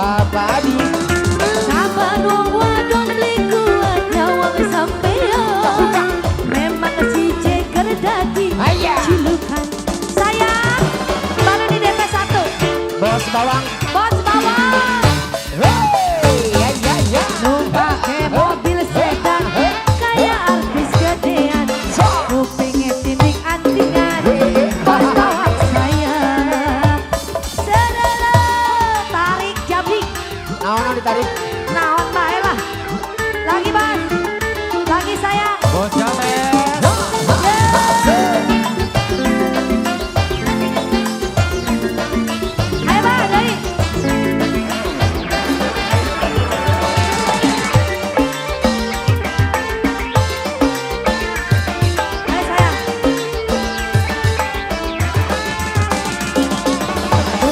abadi. Sabar wong wadon lingkungan nyawang sampean. Memang si Jeger dadi julukan sayang. Baru di DP 1. Bos bawang. Bos bawang. Numpake mobil sedan kayak artis gedean. Kupingnya tindik antingan. Bos bawang sayang. Sedara tarik jabrik. Naon ditarik? Naon bae lah. Lagi Bang. Lagi sayang. Bos Jamet. Ayo Bang, dari. Ayo sayang.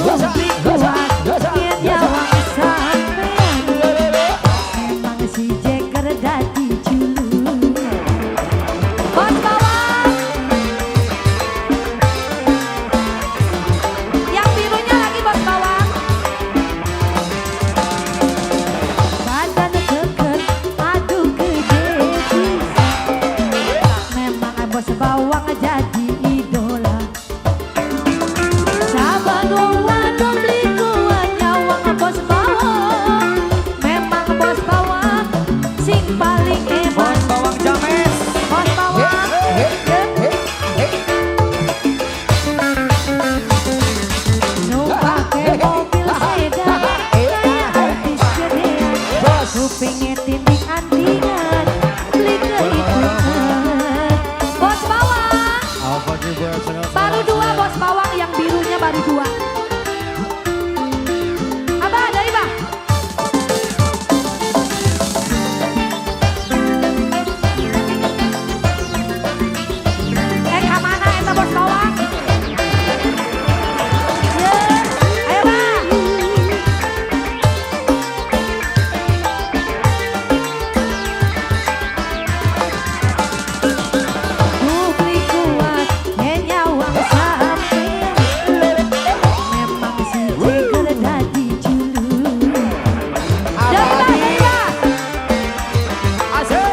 Bukti kuat yen nyawang sampean. Memang si Jeger dadi julukan. Bos bawang. Yang birunya lagi bos bawang. Badan keker, aduh gede bisa. Memang bos bawang jadi idola. Saban wong wadon beli kuat nyawang bos bawang. Memang bos bawang sing paling hebat. Bos bawang Jamet. Bos bawang. Numpake mobil sedan kayak artis gedean. Kupingnya tindik antingan, beli kehitungan. Bos bawang, Apa juga baru 2 bos bawang, yang birunya baru 2. Abah, dari Bang. Kamana eta bos bawang? Ayo Bang. Bukti kuat yen nyawang sampean. Memang si Jeger dadi julukan. Dari Bang. Asik.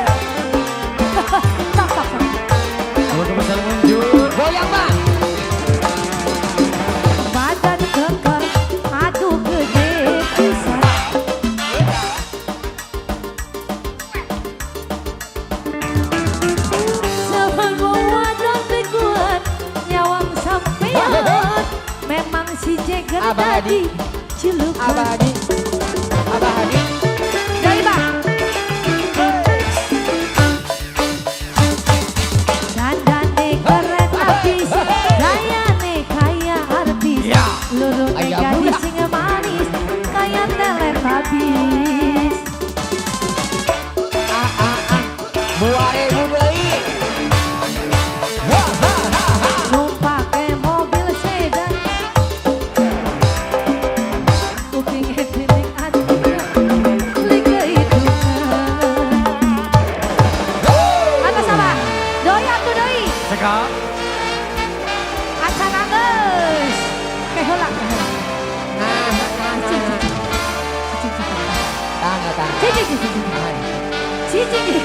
Sok, sok, sok. Buat besar muncul. Goyang Bang. Badan keker, aduh gede pisan. Saban wong wadon teh kuat nyawang sampean. Memang si Jeger Abadi. dadi julukan. Abadi. Abadi. Dari Bang. Dandane keren abis, gayane kaya artis. Lurung Aya gadis budak. sing manis, kaya teletabis. Buare deui. Numpake mobil sedan, kupingnya tindik antingan, beli kehitungan. Apa sama? Doi atuh doi. Cekak. Acan anggeus. Keheula, keheula. Tangga tangga. Cicing.